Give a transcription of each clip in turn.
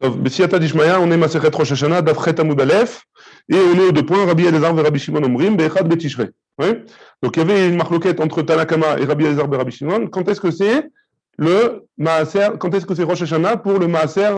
B'siyata d'Ishmaya, on est Masechet Rosh Hashanah, Dafchet Amud Aleph, et on est aux deux points, Rabbi Elazar et Rabbi Shimon Omrim, Be'echad Betishrei. Ouais. Donc il y avait une marloquette entre Tanakama et Rabbi Elazar et Rabbi Shimon. Quand est-ce que c'est le Maaser, quand est-ce que c'est Rosh Hashanah pour le Maaser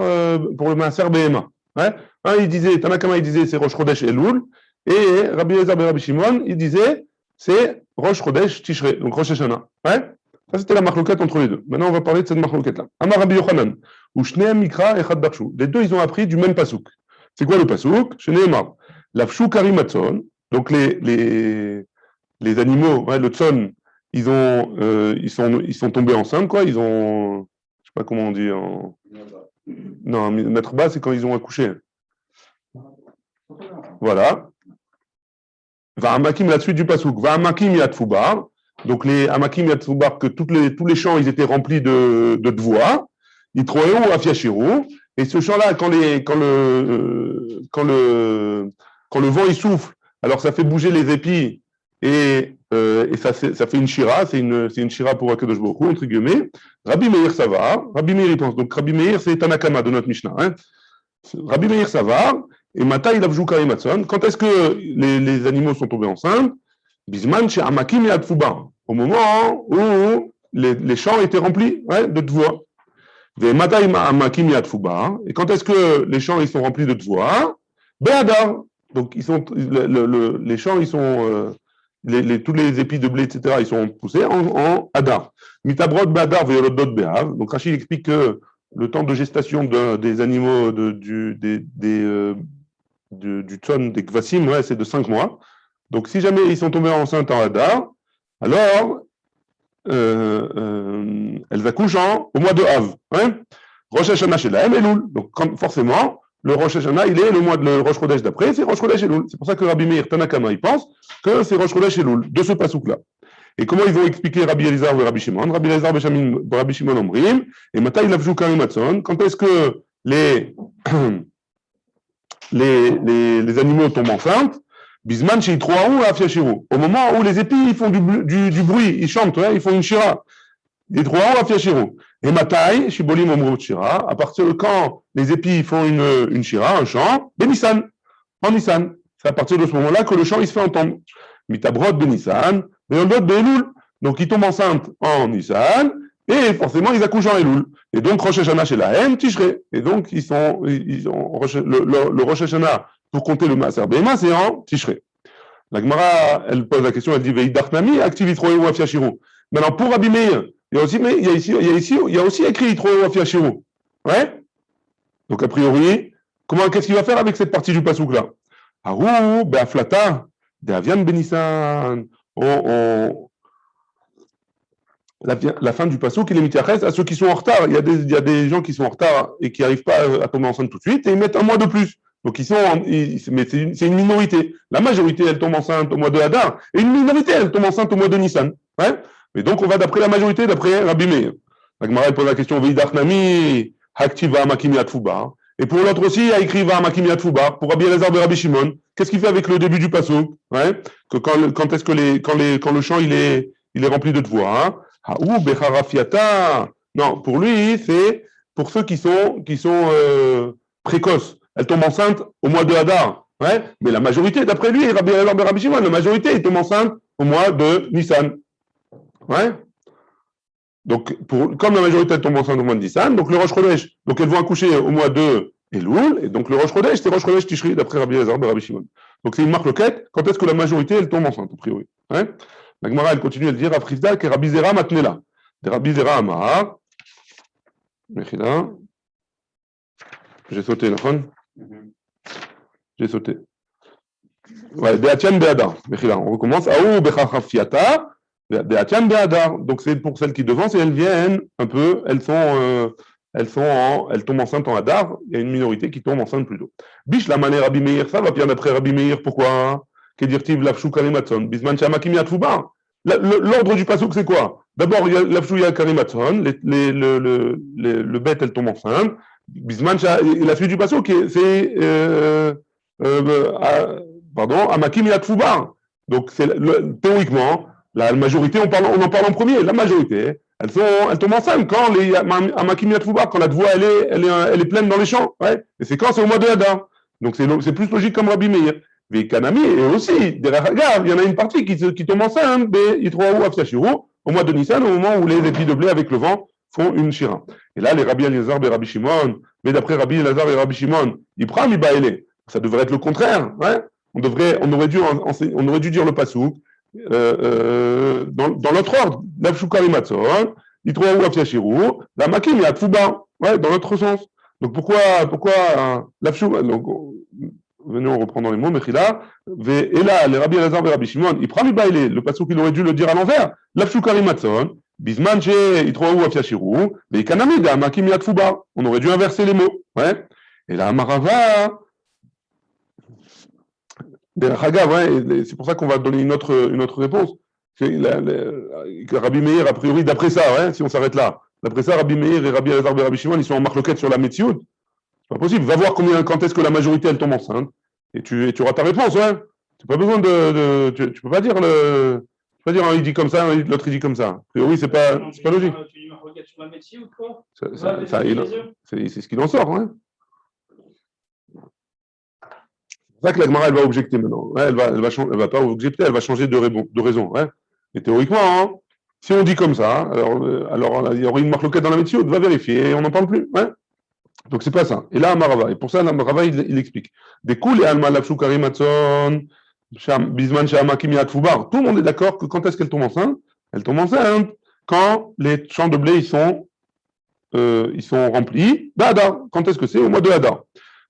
Behema? Ouais. Un, il disait, Tanakama, il disait c'est Rosh Chodesh Elul, et Rabbi Elazar et Rabbi Shimon, il disait c'est Rosh Chodesh Tishrei, donc Rosh Hashanah. Ouais. Ça, c'était la marloquette entre les deux. Maintenant, on va parler de cette marloquette-là. Amar Rabbi Yochanan, ou Shneem Mikra Echad Darshu. Les deux, ils ont appris du même pasouk. C'est quoi le pasouk? Shneemar. Lafshu Karimatzon. Donc, les animaux, ouais, le tson, ils sont tombés enceintes, quoi. Ils ont, je sais pas comment on dit. Non, mettre bas, c'est quand ils ont accouché. Voilà. Va amakim, la suite du pasouk. Va amakim yatfubar. Donc les amakim yatfubar, que tous les champs, ils étaient remplis de dvoa. Itroeu ou afiachiru. Et ce champ-là, quand le vent il souffle, alors ça fait bouger les épis et ça fait une shira, c'est une shira pour Akadosh Baruch Hu, entre guillemets. Rabbi Meir ça va. Rabbi Meir il pense. Donc Rabbi Meir c'est Tanakama de notre Mishnah. Hein. Rabbi Meir ça va. Et Mata il avjou karimatson. Quand est-ce que les animaux sont tombés enceintes? Bisman chez Amakim et Atfuba. Au moment où les champs étaient remplis, ouais, de dvoa. Et Mata Amakim et Atfuba. Et quand est-ce que les champs ils sont remplis de dvoa? Be'adar. Donc ils sont les champs ils sont tous les épis de blé, etc., ils sont poussés en Hadar. Mitabrod Be'adar ve'yolodot Be'av. Donc Rachid explique que le temps de gestation des animaux du tson, des kvasim, ouais, c'est de 5 mois. Donc si jamais ils sont tombés enceintes en Hadar, alors elles accouchent au mois de Av. Hein. Rosh Hashanah Shelahem Elul. Donc forcément, le Rosh Hashanah, il est le Rosh Chodesh d'après, c'est Rosh Chodesh Elul. C'est pour ça que Rabbi Meir Tanakama, il pense que c'est Rosh Chodesh Elul, de ce pasouk-là. Et comment ils vont expliquer Rabbi Elazar et Rabbi Shimon? Rabbi Elazar et Rabbi Shimon Omrim, et Mata il avjou karimatson. Quand est-ce que les animaux tombent enceintes? Bisman chez Itroaou à Afiachiru. Au moment où les épis ils font du bruit, ils chantent, ouais, ils font une shira. Itroaou à Afiachiru. Et Matai, Shibolim Omrot Shira, à partir de quand les épis font une shira, un chant, de Nissan, en Nissan. C'est à partir de ce moment-là que le chant il se fait entendre. Mitabrod de Nissan, Beoldot de Elul. Donc ils tombent enceintes en Nissan, et forcément ils accouchent en Elul. Et donc Rosh Hashanah chez la haine, Tishrei. Et donc ils ont le Rosh Hashanah pour compter le Maaser Behema, c'est en Tishrei. La Gemara, elle pose la question, elle dit Veidachnami, activit Roé ou Afiachiru. Maintenant pour Rabbi Meir, il y a aussi écrit Itroeu Afiachiru. Ouais. Donc a priori, qu'est-ce qu'il va faire avec cette partie du pasouk là? Ahou, be'aflata, de'avian benissan. La fin du pasouk, il est mitiaches à ceux qui sont en retard. Il y a des gens qui sont en retard et qui n'arrivent pas à tomber enceinte tout de suite et ils mettent un mois de plus. Donc mais c'est une minorité. La majorité, elle tombe enceinte au mois de Hadar et une minorité, elle tombe enceinte au mois de Nissan. Ouais. Mais donc, on va d'après la majorité, d'après Rabbi Meir. La Gemara pose la question, Veidachnami, Haktiva Amakim Yatfuba. Et pour l'autre aussi, il y a écrit Va Amakim Yatfuba, pour Rabbi Elazar et Rabbi Shimon. Qu'est-ce qu'il fait avec le début du pasouk? Ouais. Que quand est-ce que quand le champ, il est rempli de voix, hein? Haou, Becharafiata. Non, pour lui, c'est pour ceux qui sont précoces. Elles tombent enceintes au mois de Hadar. Ouais. Mais la majorité, d'après lui, Rabbi Elazar et Rabbi Shimon, la majorité, ils tombent enceintes au mois de Nissan. Ouais. Donc, comme la majorité tombe enceinte au mois de Nissan, donc le Rosh Chodesh, donc elles vont accoucher au mois de Elul, et donc le Rosh Chodesh, c'est Rosh Chodesh Tishri, d'après Rabbi Elazar et Rabbi Shimon. Donc c'est une marque loquette, quand est-ce que la majorité, elle tombe enceinte, a priori. Ouais. La Gemara, elle continue à dire, Afrizda, que Rabbi Zera matnela. De Rabbi Zera Amar. Mechila. J'ai sauté, Nafon. J'ai sauté. Ouais, Be'atian Be'adar. Mechila, on recommence. Aou Bechachafiata. Donc c'est pour celles qui devancent et elles viennent un peu, elles tombent enceintes en Hadar, il y a une minorité qui tombe enceinte plus tôt. Bish la mané Rabbi Meir, ça va bien d'après Rabbi Meir, pourquoi? L'ordre du pasuk c'est quoi? D'abord il y a l'afshou karimatson, le bête elle tombe enceinte. Bisman la suite du pasuk c'est amakim yatfuba. Donc c'est théoriquement la majorité, on en parle en premier. La majorité, elles tombent enceintes quand les Amakim Yatfouba, quand la voix elle est pleine dans les champs. Ouais. Et c'est quand c'est au mois de Hadar. Donc c'est plus logique comme Rabbi Meir. Mais Kanami, et aussi, derrière Hagav, il y en a une partie qui tombe enceinte, Yitroaou Afshachiru, au mois de Nissan, au moment où les épis de blé avec le vent font une shira. Et là, les Rabbi Eliezer et Rabbi Shimon, mais d'après Rabbi Eliezer et Rabbi Shimon, Ibram Ibaele. Ça devrait être le contraire. Ouais. On aurait dû dire le pasouk dans l'autre ordre. L'Afshukari Matzon, Yitroaou Afshachiru, la Makim Yatfouba. Ouais, dans l'autre sens. Donc pourquoi l'Afshukari. Venons reprendre les mots, Mechila, et là, les Rabbi Elazar et Rabbi Shimon, il prend le passage qu'il aurait dû le dire à l'envers, l'Afshukari Matzon, Bisman chez Itroaou Afyashiru, mais Kanamida, Makim Yatfouba. On aurait dû inverser les mots. Ouais. Et là, Marava, ouais, c'est pour ça qu'on va donner une autre réponse. Rabbi Meir, a priori, d'après ça, ouais, si on s'arrête là, d'après ça, Rabbi Meir et Rabbi Elazar et Rabbi Shimon, ils sont en marloquette sur la Metsioud. C'est pas possible. Va voir quand est-ce que la majorité elle tombe enceinte et tu auras ta réponse. Ouais. Tu n'as pas besoin tu peux pas dire il dit comme ça, l'autre il dit comme ça. A priori c'est pas logique. C'est ce qu'il en sort. Ouais. C'est ça que la Gemara elle va objecter maintenant. Ouais, elle va pas objecter, elle va changer de raison. Ouais. Et théoriquement, hein, si on dit comme ça, alors il y aurait une marque dans la métier, va vérifier et on n'en parle plus. Ouais. Donc c'est pas ça. Et là, Marava. Et pour ça, Marava, il explique. Des coups, les Alma Lafshukari Matson, Bisman Shamakim Yatfoubar. Tout le monde est d'accord que quand est-ce qu'elle tombe enceinte? Elle tombe enceinte quand les champs de blé ils sont remplis. D'Adar. Quand est-ce que c'est? Au mois de Hadar.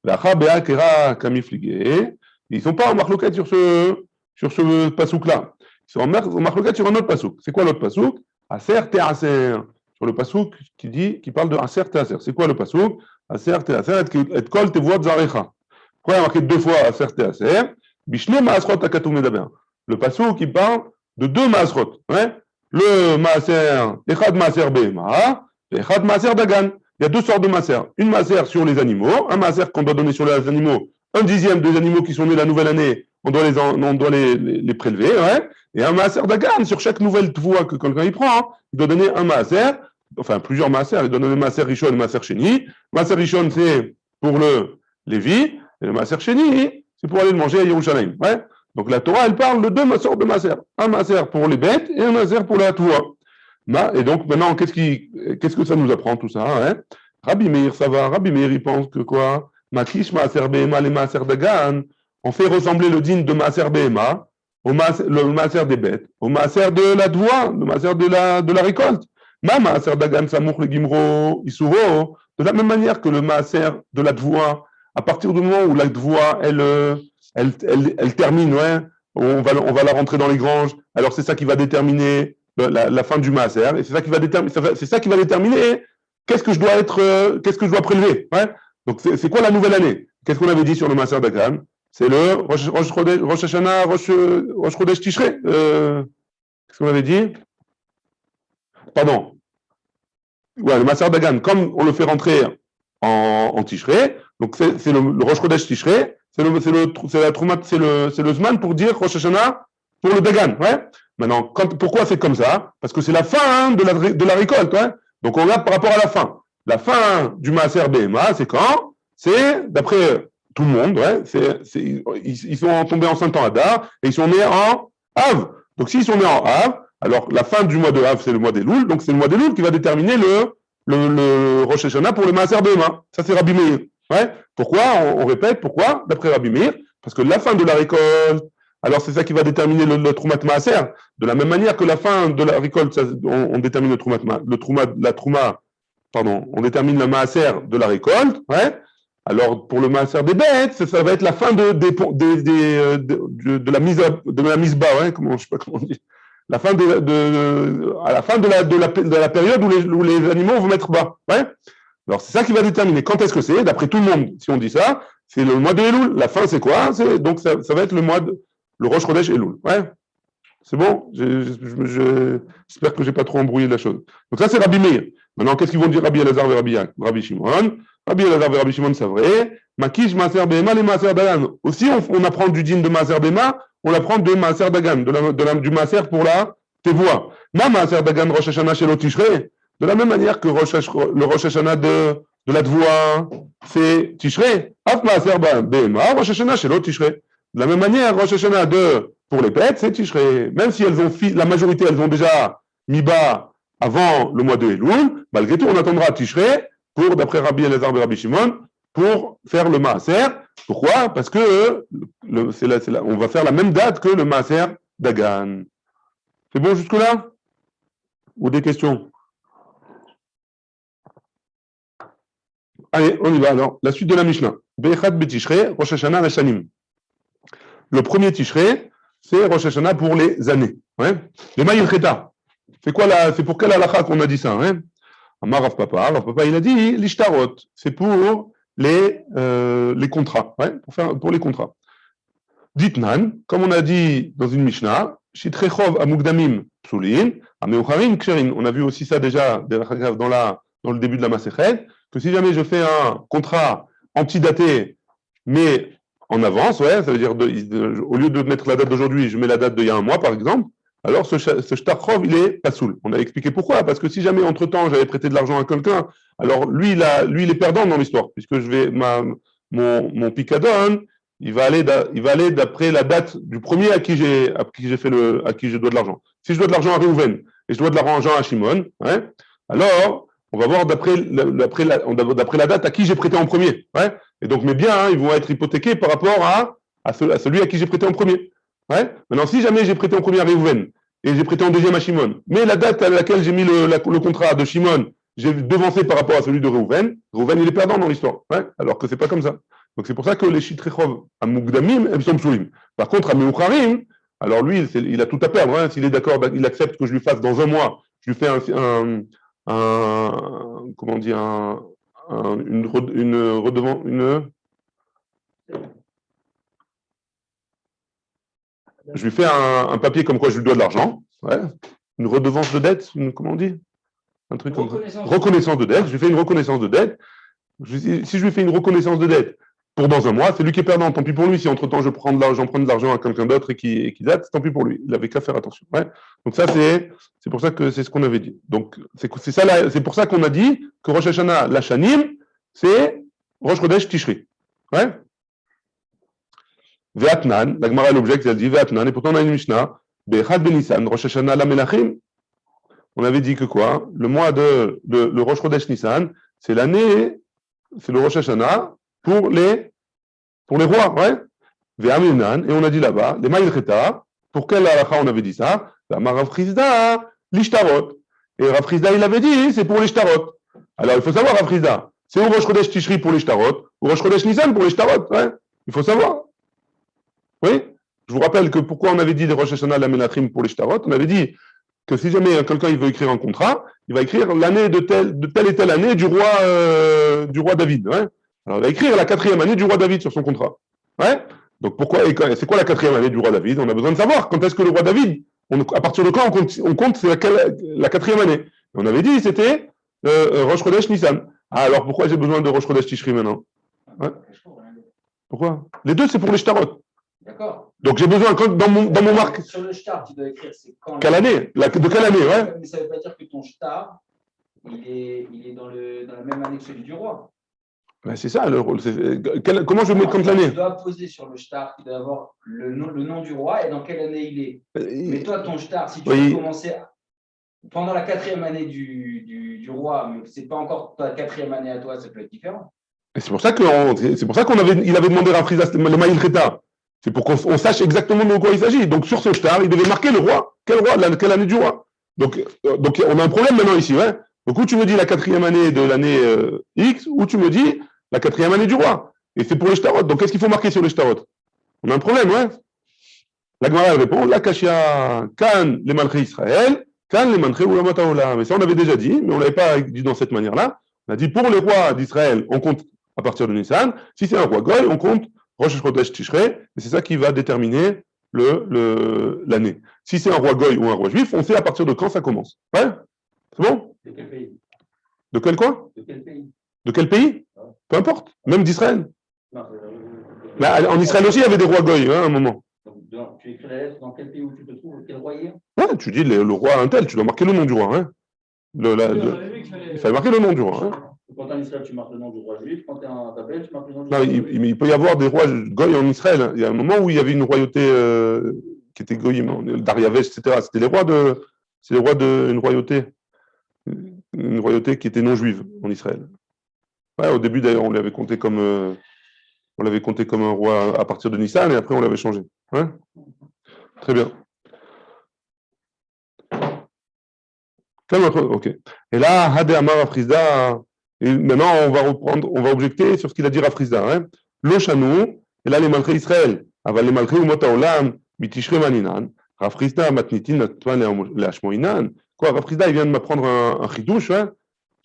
Ils ne sont pas en marloquette sur ce pasouk-là. Ils sont en marloquette sur un autre pasouk. C'est quoi l'autre pasouk? Aser te aser. Sur le pasouk qui parle de aser te aser. C'est quoi le pasouk? Aser te aser et kol te voit zarecha. Pourquoi il y a marqué deux fois aser te aser? Bishne maasrot akatou medaber. Le pasouk qui parle de deux maasrot. Ouais? Le maaser, echad maaser behema, et echad maaser dagan. Il y a deux sortes de maaser. Une maaser sur les animaux, un maaser qu'on doit donner sur les animaux, 1/10 des animaux qui sont nés la nouvelle année, on doit les prélever, ouais. Et un maaser dagan sur chaque nouvelle voie que quelqu'un y prend, hein, il doit donner un maaser, enfin plusieurs maaser, il doit donner maaser rishon et maaser sheni. Maaser rishon c'est pour le Lévi, et le maaser sheni c'est pour aller le manger à Yerushalayim, ouais. Donc la Torah elle parle de deux sortes de maaser, un maaser pour les bêtes et un maaser pour la toua. Et donc maintenant qu'est-ce que ça nous apprend tout ça, hein? Rabbi Meir ça va, Rabbi Meir il pense que quoi? Makish maaser behema les maaser dagan, on fait ressembler le din de maaser behema le maaser des bêtes, au maaser de la doua, le maaser de la récolte. Ma maaser dagan samour le gimro isuro, de la même manière que le maaser de la doua, à partir du moment où la doua elle termine, ouais, on va la rentrer dans les granges. Alors c'est ça qui va déterminer la fin du maaser, et c'est ça qui va déterminer qu'est-ce que je dois prélever. Ouais. Donc c'est quoi la nouvelle année? Qu'est-ce qu'on avait dit sur le maaser dagan? C'est le Rosh Hashanah, Rosh Chodesh Tishrei. Qu'est-ce qu'on avait dit? Pardon. Ouais, le maaser dagan, comme on le fait rentrer en Tishrei, donc c'est le Rosh Chodesh Tishrei, c'est le Zman pour dire Rosh Hashanah pour le dagan. Ouais. Maintenant, pourquoi c'est comme ça? Parce que c'est la fin de la récolte. Ouais. Donc on regarde par rapport à la fin. La fin du maaser behema, c'est quand? C'est d'après tout le monde, ouais, ils sont tombés enceintes en Hadar et ils sont nés en Av. Donc s'ils sont nés en Av, alors la fin du mois de Av, c'est le mois des Loul, donc c'est le mois des Loul qui va déterminer le Rosh Hashanah pour le maaser behema. Ça c'est Rabbi Meir. Ouais. Pourquoi? On répète, pourquoi? D'après Rabbi Meir, parce que la fin de la récolte, alors c'est ça qui va déterminer le Troumat Maaser. De la même manière que la fin de la récolte, on détermine on détermine le Maaser de la récolte, ouais. Alors pour le Maaser des bêtes, ça va être la fin de la mise bas, ouais, je sais pas comment on dit. La fin à la fin de la période où les animaux vont mettre bas, ouais. Alors c'est ça qui va déterminer quand est-ce que c'est, d'après tout le monde, si on dit ça, c'est le mois de Elul. La fin c'est quoi? Donc ça va être le Rosh Chodesh Elul. Ouais. C'est bon? J'espère que j'ai pas trop embrouillé la chose. Donc ça c'est Rabbi Meir. Maintenant qu'est-ce qu'ils vont dire Rabbi Elazar et Rabbi Shimon? Rabbi Elazar et Rabbi Shimon c'est vrai. Makish maaser behema les maaser dagan. Aussi on apprend du din de maaser behema, on apprend de maaser dagan, du maaser pour la tes voix. Ma Maaser Dagan Rosh Hashanah Shelo Tishrei, de la même manière que le Rosh Hashanah de la Dvoa, c'est Tishrei. Af Maaser Behema Rosh Hashanah Shelo Tishrei. De la même manière, Rosh Hashanah pour les bêtes, c'est Tishrei. Même si la majorité, elles ont déjà mis bas avant le mois de Elul, malgré tout, on attendra Tishrei d'après Rabbi Elazar et Rabbi Shimon, pour faire le Maaser. Pourquoi? Parce que on va faire la même date que le Maaser Dagan. C'est bon jusque-là? Ou des questions? Allez, on y va alors. La suite de la Mishnah. Be'echad be'tishrei, Rosh Hashanah l'Ashanim. Le premier Tishrei, c'est Rosh Hashanah pour les années. Ouais. Le Ma'il Cheta. C'est pour quelle halakha qu'on a dit ça? Hein? Amar Rav Papa, il a dit l'ishtarot. C'est pour les contrats. Ouais, pour les contrats. Ditnan, comme on a dit dans une Mishnah, Shitrechov amugdamim psulin, ameucharim ksherin. On a vu aussi ça déjà dans le début de la Masechet, que si jamais je fais un contrat antidaté, mais en avance, ouais, ça veut dire au lieu de mettre la date d'aujourd'hui, je mets la date d'il y a un mois par exemple, alors ce shtarchov, il est pasoul. On a expliqué pourquoi, parce que si jamais entre-temps j'avais prêté de l'argent à quelqu'un, alors lui il est perdant dans l'histoire, puisque mon picadon, il va aller d'après la date du premier à qui je dois de l'argent. Si je dois de l'argent à Réhouven et je dois de l'argent à Shimon, ouais, alors on va voir d'après la date à qui j'ai prêté en premier. Ouais, et donc mes biens, ils vont être hypothéqués par rapport à celui à qui j'ai prêté en premier. Ouais. Maintenant, si jamais j'ai prêté en premier à Réhouven et j'ai prêté en deuxième à Shimon, mais la date à laquelle j'ai mis le contrat de Shimon, j'ai devancé par rapport à celui de Réhouven, Réhouven il est perdant dans l'histoire. Ouais, alors que c'est pas comme ça. Donc c'est pour ça que les Shitrechov à Mugdamim, elles sont psulim. Par contre, à Meucharim, alors lui, il a tout à perdre. Hein. S'il est d'accord, il accepte que je lui fasse dans un mois, je lui fais comment dire, une redevance, je lui fais un papier comme quoi je lui dois de l'argent, ouais. Une redevance de dette, comment on dit? Un truc comme ça. Reconnaissance de dette, je lui fais une reconnaissance de dette. Si je lui fais une reconnaissance de dette pour dans un mois, c'est lui qui est perdant, tant pis pour lui. Si entre-temps j'en prends de l'argent à quelqu'un d'autre et qui date, tant pis pour lui. Il n'avait qu'à faire attention. Ouais. Donc ça, c'est pour ça que c'est ce qu'on avait dit. Donc c'est pour ça qu'on a dit que Rosh Hashanah, l'Ashanim, c'est Rosh Chodesh Tishri. Ouais. Ve'atnan, la Gemara l'objecte, elle dit Ve'atnan, et pourtant on a une Mishnah, Be'echad Benissan, Rosh Hashanah la Melachim. On avait dit que quoi? Le mois le Rosh Chodesh Nissan, c'est l'année, c'est le Rosh Hashanah pour les rois, ouais. Ve'aminan, et on a dit là-bas, les Ma'il Cheta, pour quelle halakha on avait dit ça? Rav Chizda, l'Ishtarot. Et Rav Chizda, il avait dit, c'est pour l'Ishtarot. Alors il faut savoir, Rav Chizda, c'est au Rosh Chodesh Tishri pour l'Ishtarot, ou Rosh Chodesh Nissan pour l'Ishtarot, ouais. Il faut savoir. Oui, je vous rappelle que pourquoi on avait dit les Rosh Hashanah la Menachim pour les Shtarot, on avait dit que si jamais quelqu'un il veut écrire un contrat, il va écrire l'année de telle et telle année du roi David. Ouais. Alors il va écrire la 4e année du roi David sur son contrat. Ouais. Donc pourquoi, c'est quoi la 4e année du roi David? On a besoin de savoir quand est-ce que le roi David, à partir de quand on compte c'est la 4e année. Et on avait dit c'était Rosh Chodesh Nissan. Ah, alors pourquoi j'ai besoin de Rosh Chodesh Tishri maintenant? Ouais. Pourquoi? Les deux c'est pour les Shtarot. D'accord. Donc j'ai besoin, dans mon marque. Sur le shtar, tu dois écrire c'est quand. Quelle année? De quelle année, ouais. Mais ça ne veut pas dire que ton shtar, il est dans la même année que celui du roi. Ben c'est ça, comment je vais mettre comme l'année? Tu dois poser sur le shtar, tu dois avoir le nom du roi et dans quelle année il est. Mais toi, ton shtar, si tu veux commencer pendant la 4e année du roi, mais ce n'est pas encore ta 4e année à toi, ça peut être différent. Et c'est pour ça qu'il avait demandé à Frisa le Ma'il Cheta. C'est pour qu'on sache exactement de quoi il s'agit. Donc sur ce shtar, il devait marquer le roi. Quel roi? Quelle année du roi? Donc on a un problème maintenant ici. Ouais. Donc où tu me dis la 4e année de l'année X, ou tu me dis la 4e année du roi. Et c'est pour les shtarot. Donc qu'est-ce qu'il faut marquer sur les shtarot? On a un problème, ouais. La Gemara répond, la Kashia, Kan les Malchei Israël, Kan les Malchei Ulamat Haolam. Mais ça on avait déjà dit, mais on ne l'avait pas dit dans cette manière-là. On a dit pour les rois d'Israël, on compte à partir de Nissan. Si c'est un roi Goy, on compte Rosh Chodesh Tishrei, et c'est ça qui va déterminer l'année. Si c'est un roi Goy ou un roi juif, on sait à partir de quand ça commence. Ouais? C'est bon? De quel pays? De quel quoi? De quel pays? De quel pays? Peu importe, même d'Israël. Non, en Israël aussi, il y avait des rois Goy, hein, à un moment. tu écris la lettre dans quel pays où tu te trouves, quel royaume? Ouais, tu dis le roi un tel, tu dois marquer le nom du roi. Hein. Il fallait marquer le nom du roi. Hein. Quand tu es en Israël, tu marques le nom du roi juif. Quand tu es en Babel, tu marques le nom du non, roi juif. Il peut y avoir des rois goy en Israël. Il y a un moment où il y avait une royauté qui était goyim, Dariavesh, etc. C'était les rois d'une royauté qui était non juive en Israël. Ouais, au début, d'ailleurs, on l'avait compté comme un roi à partir de Nissan et après, on l'avait changé. Ouais. Très bien. Ok. Et là, Hade Amar Afrizda. Et maintenant, on va objecter sur ce qu'il a dit Afrizda. Hein. Lo Shanou, et là, les malchés Israël. Aval les malchés Umot Haolam, Mitishre Maninan. Afrizda Matnitin Natwan Leashmoinan. Quoi, Afrizda, il vient de m'apprendre un chidouche. Hein.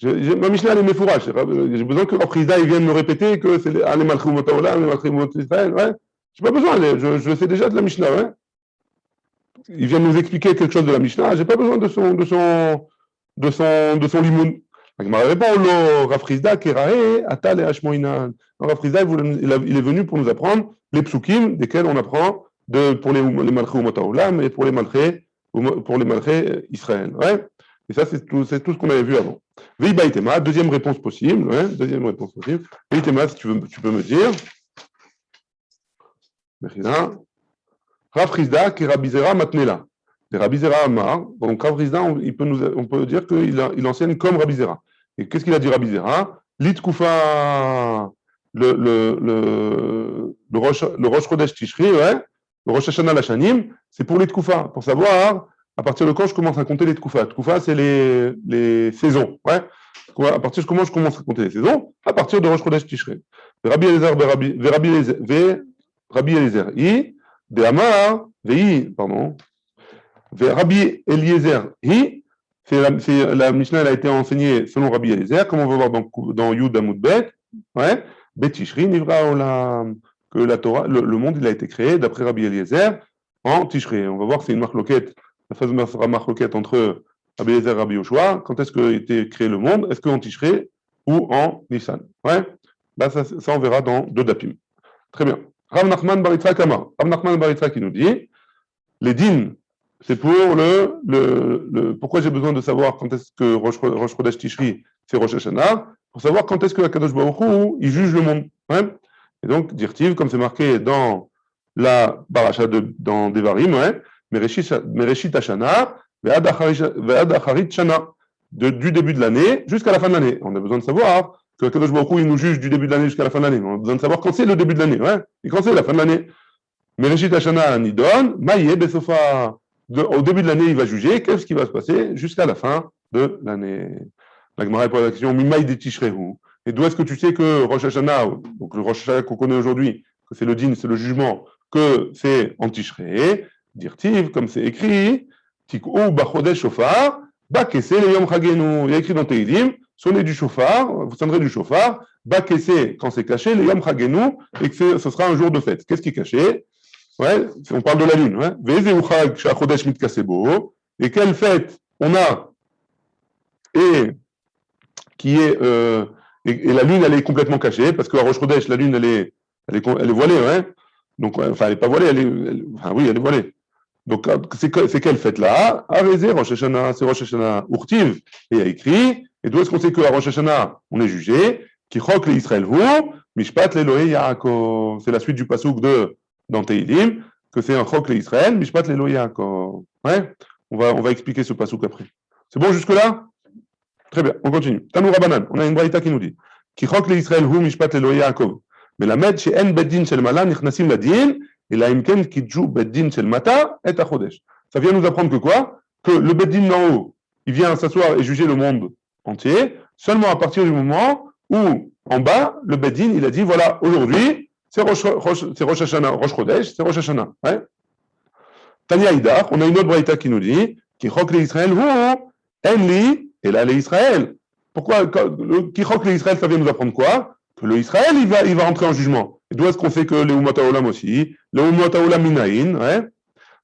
Ma Mishnah, elle est méfourage. J'ai besoin que Afrizda, il vienne me répéter que c'est les malchés Umot Haolam, les malchés Umot Israël. Ouais. Je n'ai pas besoin, je le sais déjà de la Mishnah. Ouais. Il vient nous expliquer quelque chose de la Mishnah. Je n'ai pas besoin de son limoun. Il m'a répondu, Rafrizda, Kerae, Atal et Hashmoinan. Rafrizda, il est venu pour nous apprendre les psukim, desquels on apprend pour les malchés Umotaolam et pour les malchés Israël. Ouais. Et ça, c'est tout ce qu'on avait vu avant. Veibaitema, deuxième réponse possible. Ouais, deuxième réponse possible. Veibaitema, si tu peux me dire. Rafrizda, Kerabizera, Matnela. Rabbi Zera Amar, donc Rav Rizda, on peut dire qu'il enseigne comme Rabbi Zera. Et qu'est-ce qu'il a dit Rabbi Zera? L'Itkoufa, le Rosh Chodesh Tishri, ouais, le Rosh Hashanah Lashanim, c'est pour l'Itkoufa, pour savoir à partir de quand je commence à compter l'Itkoufa. L'Itkoufa, c'est les saisons, ouais. À partir de comment je commence à compter les saisons? À partir de Rosh Chodesh Tishri. Rabbi Eliezer, Rabbi Eliezer, de Amar, pardon. Rabbi Eliezer, la Mishnah elle a été enseignée selon Rabbi Eliezer, comme on va voir dans Yud Amud Bet, ouais, Betishri Nivra Olam, que la Torah, le monde il a été créé d'après Rabbi Eliezer en Tishri. On va voir que c'est une marloquette, la phase marloquette entre Rabbi Eliezer et Rabbi Yoshua. Quand est-ce qu'a été créé le monde? Est-ce qu'en Tishri ou en Nissan? Ouais, là ça on verra dans deux dapim. Très bien. Rav Nachman Bar Yitzhak Amar. Rav Nachman Bar Yitzhak qui nous dit les dînes. C'est pour pourquoi j'ai besoin de savoir quand est-ce que Rosh Chodesh Tishri, c'est Rosh Hashanah, pour savoir quand est-ce que Akadosh Baruch Hu, il juge le monde. Ouais. Et donc, dirtiv, comme c'est marqué dans la paracha dans Devarim, ouais, Mereshit Hashanah, Ve'ad Acharit Shana, du début de l'année jusqu'à la fin de l'année. On a besoin de savoir que Akadosh Baruch Hu, il nous juge du début de l'année jusqu'à la fin de l'année. On a besoin de savoir quand c'est le début de l'année, ouais, et quand c'est la fin de l'année. Mereshit Hashanah Nidon, Maïe Besofa. Au début de l'année, il va juger. Qu'est-ce qui va se passer jusqu'à la fin de l'année? La Gemara pose la question Mimaï de Tishrehu. Et d'où est-ce que tu sais que Rosh Hashanah, donc le Rosh Hashanah qu'on connaît aujourd'hui, que c'est le din, c'est le jugement, que c'est en Tishrei, dirtiv, comme c'est écrit, Tik'u Bachodesh Shofar, Bakese le Yom Chagenu. Il y a écrit dans Teilim, sonnez du shofar, vous sonnerez du shofar, Bakese quand c'est caché, le Yom Chagenu, et que ce sera un jour de fête. Qu'est-ce qui est caché? Ouais, on parle de la lune. Ouais. Et quelle fête on a et la lune elle est complètement cachée parce qu'à Rosh Chodesh la lune elle est voilée. Ouais. Donc enfin elle n'est pas voilée, oui elle est voilée. Donc c'est quelle fête là? Arézé Rosh Hashanah, c'est Rosh Hashanah Urtiv et il y a écrit. Et d'où est-ce qu'on sait qu'à Rosh Hashanah on est jugé? Qui chok le Israël Mishpat l'Elohé Yaakov. C'est la suite du pasuk dans Teilim, que c'est un chok l'Israël, Mishpat l'Elo Yaakov. Ouais, on va expliquer ce pasuk après. C'est bon jusque-là? Très bien, on continue. Tanou Rabanan, on a une braïta qui nous dit Ki chok l'Israël hu Mishpat l'Elo Yaakov. Mais la med chez en beddin shel mala nichnasim ladin, et la imken kidju beddin shel mata et achodesh. Ça vient nous apprendre que quoi? Que le beddin d'en haut, il vient s'asseoir et juger le monde entier, seulement à partir du moment où, en bas, le beddin, il a dit voilà, aujourd'hui, c'est Rosh Hashanah, Rosh Chodesh, c'est Rosh Hashanah. Ouais. Tania Idar, on a une autre braïta qui nous dit Ki chok l'Israël enli, et là l'Israël. Pourquoi Ki chok l'Israël, ça vient nous apprendre quoi? Que le Israël, il va rentrer en jugement. Et d'où est-ce qu'on sait que les Umot Haolam aussi, les Umot Haolam Minaïn, ouais.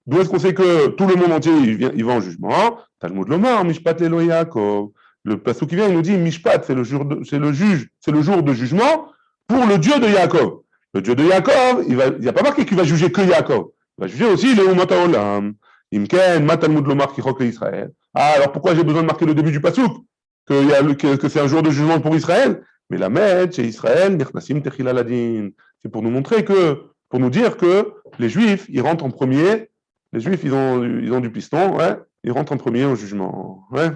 D'où est-ce qu'on sait que tout le monde entier, il va en jugement? Talmud Lomar, Mishpat Elo Yaakov. Le passage qui vient, il nous dit Mishpat, c'est le jour de jugement pour le Dieu de Yaakov. Le Dieu de Yaakov, il n'y a pas marqué qu'il va juger que Yaakov. va juger aussi les Umata Olam. Imken, Matalmud Lomar Kichok Israël. Ah, alors pourquoi j'ai besoin de marquer le début du Pasuk que c'est un jour de jugement pour Israël? Mais la Med, chez Israël, Nechnasim Techila Ladin. C'est pour nous montrer pour nous dire que les Juifs, ils rentrent en premier. Les Juifs, ils ont du piston, ouais. Ils rentrent en premier au jugement, ouais.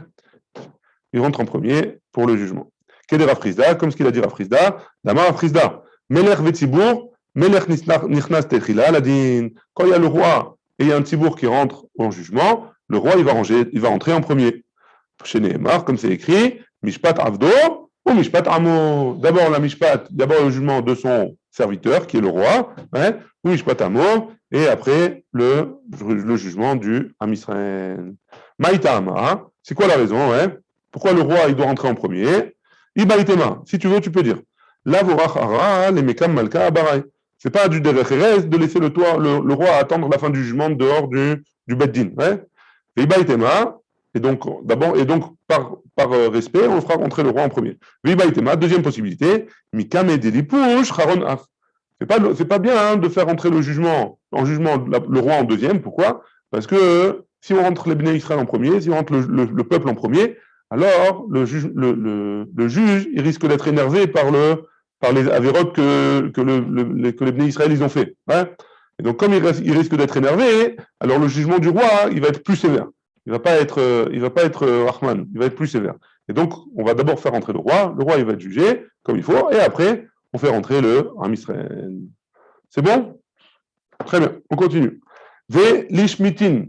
Ils rentrent en premier pour le jugement. Keder Afrizda, comme ce qu'il a dit Afrizda, Damar Afrizda, Melech Vetzibour, Melech Nichnas Techila Ladin. Quand il y a le roi et il y a un Tzibour qui rentre en jugement, le roi, il va rentrer en premier. Chez Nehemar, comme c'est écrit, Mishpat Avdo ou Mishpat Amo. D'abord la Mishpat, d'abord le jugement de son serviteur, qui est le roi, hein, ou Mishpat Amo, et après le jugement du Am Israël. Maïtama, c'est quoi la raison, hein? Pourquoi le roi il doit rentrer en premier? Ibaïtema, si tu veux, tu peux dire. Lavorachara, les Mekam Malka Abarai. C'est pas du Derecheres de laisser le roi attendre la fin du jugement dehors du Beddin. Hein? Et Ibaïtema, et donc, par respect, on fera rentrer le roi en premier. Vibaïtema, deuxième possibilité, Mikame Delipouch, Haron Af. C'est pas bien hein, de faire rentrer le roi en deuxième. Pourquoi? Parce que si on rentre les Bnei Israël en premier, si on rentre le peuple en premier, alors le juge, il risque d'être énervé par les avérotes que les Bnei Israël ils ont fait. Hein? Et donc, comme il risque d'être énervé, alors le jugement du roi, il va être plus sévère. Il va pas être Rahman, il va être plus sévère. Et donc, on va d'abord faire rentrer le roi, il va être jugé comme il faut, et après, on fait rentrer le Am Israël. C'est bon? Très bien, on continue. Ve lishmitin.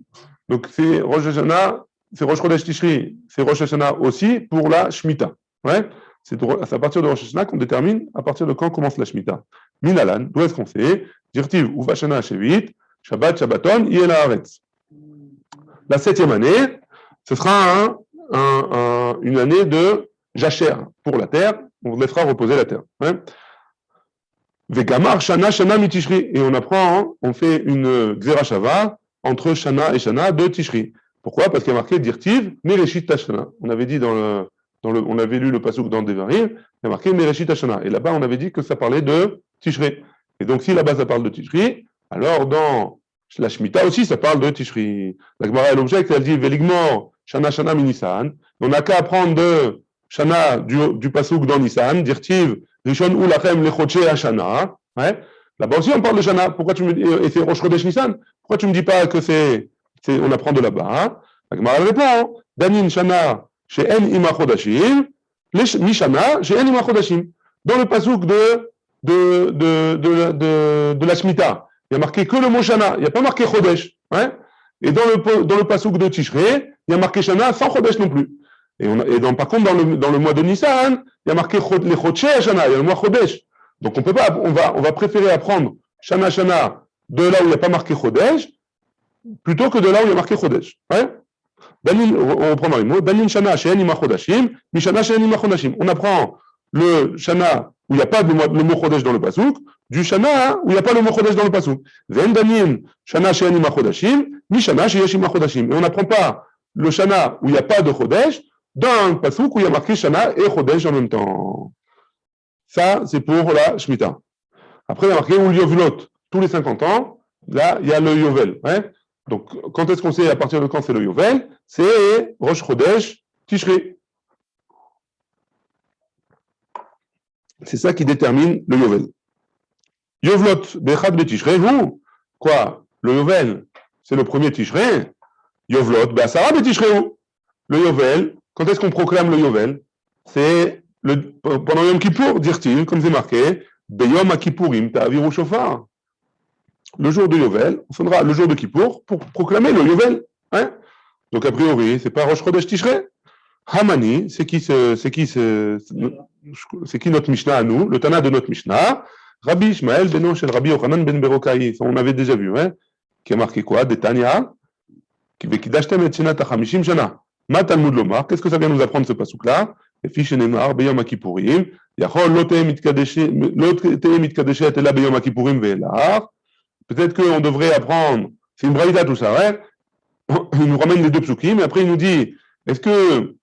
Donc, c'est Rosh Hashanah, c'est Rosh Chodesh Tishri, c'est Rosh Hashanah aussi pour la Shemitah. Ouais? C'est à partir de Rosh Hashanah qu'on détermine à partir de quand commence la Shemitah. Minalan, d'où est-ce qu'on sait? Dirtiv ou Vashana Shevit, Shabbat, Shabbaton, Yel Haaretz. La 7e année, ce sera une année de jachère pour la terre. On laissera reposer la terre. Hein. Vegamar, Shana, Shana, Mitishri. Et on apprend, on fait une Xerashava entre Shana et Shana de Tishri. Pourquoi? Parce qu'il y a marqué Dirtiv, Mereshit Tashana. On avait dit on avait lu le pasuk dans Devarim, il y a marqué Mereshit Tashana. Et là-bas, on avait dit que ça parlait de Tishri. Et donc, si là-bas ça parle de Tishri, alors dans la Shemitah aussi, ça parle de Tishri. La Gemara, elle objecte, elle dit Veligmor, Shana, Shana, Minisan. On n'a qu'à apprendre de Shana du pasuk dans Nissan, Dirtiv, Rishon ou Lachem, Lechoche, Hashana. Ouais. Là-bas aussi, on parle de Shana. Pourquoi tu me dis, et c'est Rosh Chodesh Nissan? Pourquoi tu me dis pas que on apprend de là-bas? Hein? La Gemara, elle répond Danin, Shana, She'en Ima Chodashim, Mishana, She'en Ima Chodashim. Dans le pasuk de la Shemitah, il y a marqué que le mot Shana, il n'y a pas marqué Chodesh. Hein? Et dans le pasuk de Tishrei, il y a marqué Shana sans Chodesh non plus. Par contre, dans le mois de Nissan, il y a marqué les Chodshei Shana, il y a le mois Chodesh. Donc on va préférer apprendre Shana Shana de là où il n'y a pas marqué Chodesh, plutôt que de là où il y a marqué Chodesh. Hein? On reprend dans les mots. Dalil Shana She'en Ima Chodashim, Mishana She'en Ima Chodashim. On apprend le Shana où il n'y a pas le mot Chodesh dans le pasuk, du Shana où il n'y a pas le mot Chodesh dans le pasuk. Ven Dalil Shana She'en Ima Chodashim, Mishana She'yesh Ima Chodashim. Et on n'apprend pas le Shana où il n'y a pas de Chodesh dans un pasuk où il y a marqué Shana et Chodesh en même temps. Ça, c'est pour la Shemitah. Après, il y a marqué ou Yovlot. Tous les 50 ans, là, il y a le Yovel. Hein. Donc, quand est-ce qu'on sait à partir de quand c'est le Yovel? C'est Rosh Chodesh Tishri. C'est ça qui détermine le Yovel. Yovlot, Bechad Betishre, vous, quoi? Le Yovel, c'est le premier Tishre. Yovlot, Be'asara Betishre, le Yovel, quand est-ce qu'on proclame le Yovel? C'est pendant Yom Kippour, dire-t-il, comme c'est marqué, Beyom Kippourim, Ta'aviru Shofar. Le jour de Yovel, on sonnera le jour de Kippour pour proclamer le Yovel. Hein? Donc, a priori, c'est pas Rosh Chodesh Tishrei. Hamani, c'est qui notre Mishnah à nous, le Tana de notre Mishnah, Rabbi Ishmael Beno Shel Rabbi Yochanan Ben Berokai. On avait déjà vu, hein? Qui a marqué quoi? Des Tanya, qui Vekidashtem et Shenat Achamishim Shana. Ma Talmud Lomar, qu'est-ce que ça vient nous apprendre ce pasuk-là? Et Fiche Neymar, Beyom Kippourim, Yachol Lote Mitkadeshet Ela Beyom Kippourim Ve'elar. Peut-être qu'on devrait apprendre, c'est une braïda tout ça, hein? Il nous ramène les deux psukim, et après il nous dit, est-ce que,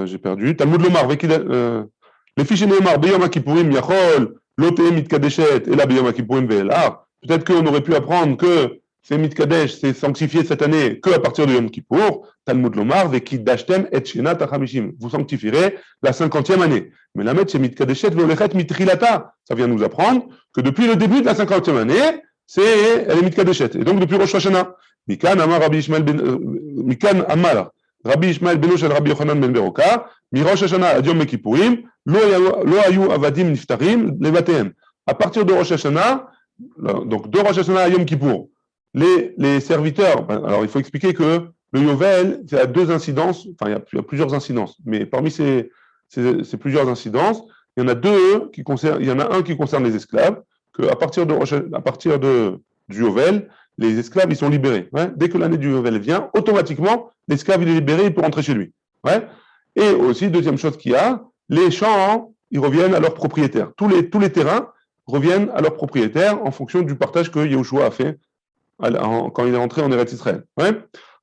j'ai perdu, Talmud Lomar, les fiches Neymar, Beyom Kippourim, Yachol, Lote Mitkadeshet, Ela Beyom Kippourim Ve'elar. peut-être qu'on aurait pu apprendre que c'est Mitkadesh, c'est sanctifié cette année qu'à partir de Yom Kippour, Talmud Lomar, Vekidashtem et Shenat HaChamishim. Vous sanctifierez la 50e année. Mais la mettre, c'est Mitkadeshet Veolechet Mitrilata. Ça vient nous apprendre que depuis le début de la 50e année, elle est Mitkadeshet. Et donc depuis Rosh Hashanah. Mikan Amar Rabbi Ishmael Beno Shel Rabbi Yochanan ben Beroka, Mi Rosh Hashanah ad Yom Kippourim, Lo Hayu Avadim Niftarim Levatehem. À partir de Rosh Hashanah, donc de Rosh Hashanah à Yom Kippour, les serviteurs, alors il faut expliquer que le Yovel, c'est à deux incidences, enfin il y a plusieurs incidences, mais parmi ces plusieurs incidences, il y en a deux qui concernent, il y en a un qui concerne les esclaves, qu'à partir du Yovel, les esclaves, ils sont libérés. Ouais. Dès que l'année du Yovel vient, automatiquement, l'esclave, il est libéré, il peut rentrer chez lui. Ouais. Et aussi, deuxième chose qu'il y a, les champs, ils reviennent à leurs propriétaires. Tous les terrains reviennent à leurs propriétaires en fonction du partage que Yehoshua a fait quand il est entré en Eretz Israël. Ouais.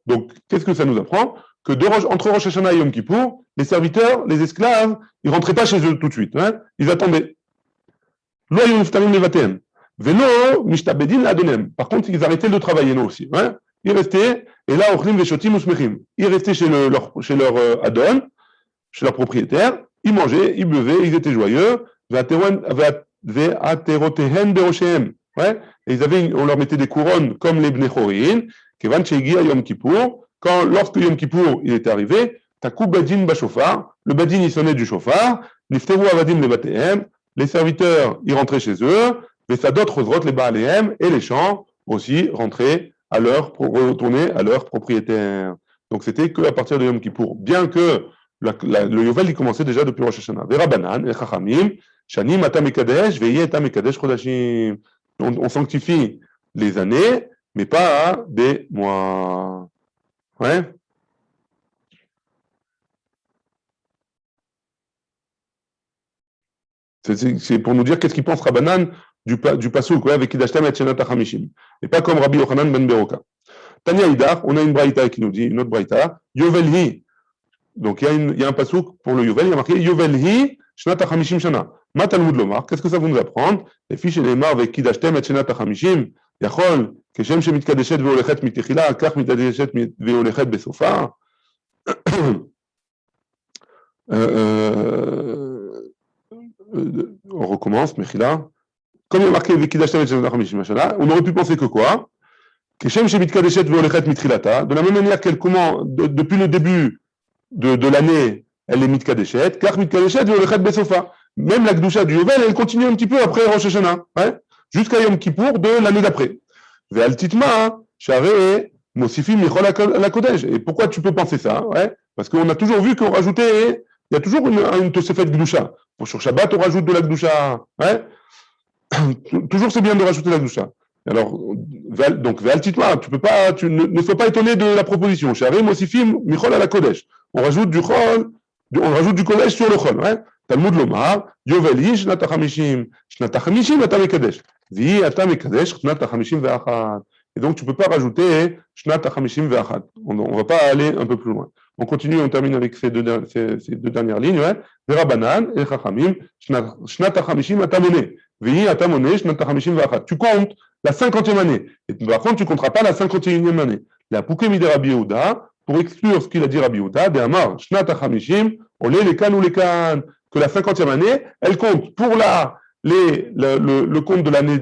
Donc, qu'est-ce que ça nous apprend? Que entre Rosh Hashanah et Yom Kippour, les serviteurs, les esclaves, ils ne rentraient pas chez eux tout de suite. Ouais. Ils attendaient. Lo hayu niftarim levatehem. Velo mishtabedin ladonem. Par contre, ils arrêtaient de travailler, nous aussi. Ouais. Ils restaient, et là, ochlim veshotim usmechim. Ils restaient chez leur adon, chez leur propriétaire. Ils mangeaient, ils buvaient, ils étaient joyeux. Ve'aterotehen beroshehem. Ouais. Et on leur mettait des couronnes comme les Bnei Chorin. Kevan she'egia Yom Kippour. Lorsque Yom Kippour il était arrivé, takou badin bashofar. Le badin il sonnait du shofar. Nifteru avadim levatehem. Les serviteurs ils rentraient chez eux. Les sadot chosrot les baalehem. Et les champs aussi rentraient pour retourner à leur propriétaire. Donc c'était qu'à partir de Yom Kippour. Bien que le Yovel il commençait déjà depuis Rosh Hashanah. Verabanan et chachamim. Shanim atam mekadesh ve'yeh atam mekadesh chodashim. On sanctifie les années, mais pas des mois. Ouais. C'est pour nous dire qu'est-ce qu'il pense Rabbanan du Passouk, ouais, avec Kidashtam et Shenat HaChamishim. Et pas comme Rabbi Yochanan ben Beroka. Tanya Idar, on a une braïta qui nous dit, une autre braïta, Yovel Hi. Donc il y a un Passouk pour le Yovel, il y a marqué Yovel Hi, Shenat HaChamishim Shana. Ma Talmud Lomar, qu'est-ce que ça va nous apprendre? Les fiches et les marques avec Kidashtam et Shenat HaChamishim, Yachol, כשם שמתקדשת והולכת מתחילה, כך מתקדשת והולכת בסופה. On recommence, Mechila. Comme il y a marqué Vekidashtem et Shenat HaChamishim Shana, on aurait pu penser que quoi? כשם שמתקדשת והולכת מתחילתה, de la même manière qu'elle commence, depuis le début de l'année, elle est mitkadeshet, כך מתקדשת והולכת בסופה. Même la Gdusha du Yovel, elle continue un petit peu après Rosh Hashanah, ouais, jusqu'à Yom Kippour de l'année d'après. Ve'al titma, share, mosifim michol la kodesh. Et pourquoi tu peux penser ça? Ouais, parce qu'on a toujours vu qu'on rajoutait, il y a toujours une Tosefet Gdusha. Sur Shabbat, on rajoute de la Gdusha. Ouais. Toujours c'est bien de rajouter la Gdusha. Alors, donc, ve'al titma, tu ne sois pas étonné de la proposition. Share, mosifim michol la kodesh. On rajoute du kodesh sur le chol. Ouais. Talmud Lomar, Yovel Hi, Shnat HaChamishim, Shnat HaChamishim, Ata Mekadesh. Vi, Ata Mekadesh, Shnat HaChamishim ve'achat. Et donc, tu ne peux pas rajouter Shnat HaChamishim ve'achat. On ne va pas aller un peu plus loin. On continue, on termine avec ces deux dernières lignes. Verabanan et Chachamim, Shnat HaChamishim Ata Moné. Vi, Ata Moné, Shnat HaChamishim ve'achat. Tu comptes la 50e année. Et par contre, tu ne compteras pas la 51e année. La Pouké de Rabbi Yehuda, pour exclure ce qu'il a dit Rabbi Yehuda, de Amar, Shnat HaChamishim, Olé les Kan ou les Kan. Que la 50e année, elle compte pour le compte de l'année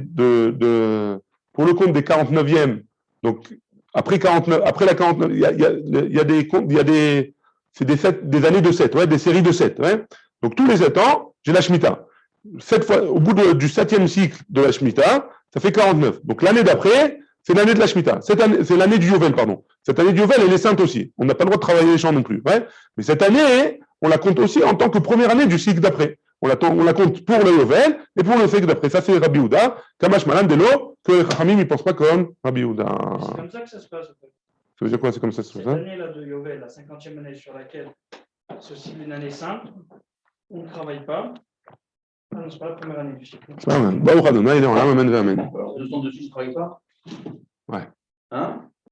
pour le compte des 49e. Donc après la 49, il y a des années de 7, ouais, des séries de 7. Ouais. Donc tous les 7 ans, j'ai la Shemitah. Au bout du 7e cycle de la Shemitah, ça fait 49. Donc l'année d'après, c'est l'année de la Shemitah. C'est l'année du Yovel, pardon. Cette année du Yovel, elle est sainte aussi. On n'a pas le droit de travailler les champs non plus. Ouais. Mais cette année, on la compte aussi en tant que première année du cycle d'après. On la compte pour le Yovel et pour le cycle d'après. Ça, c'est Rabbi Yehuda. Kamash Malan Delo, que les Chachamim ne pensent pas comme Rabbi Yehuda. C'est comme ça que ça se passe. Ça veut dire quoi? C'est comme ça que ça se passe? Cette année-là de Yovel, la 50e année sur laquelle se cible une année sainte, on ne travaille pas. Ah non, c'est pas la première année du cycle. Amen. Baruch Adonai, il est en l'âme, amen, amen. Alors, 200 dessus, je ne travaille pas? Ouais. Hein?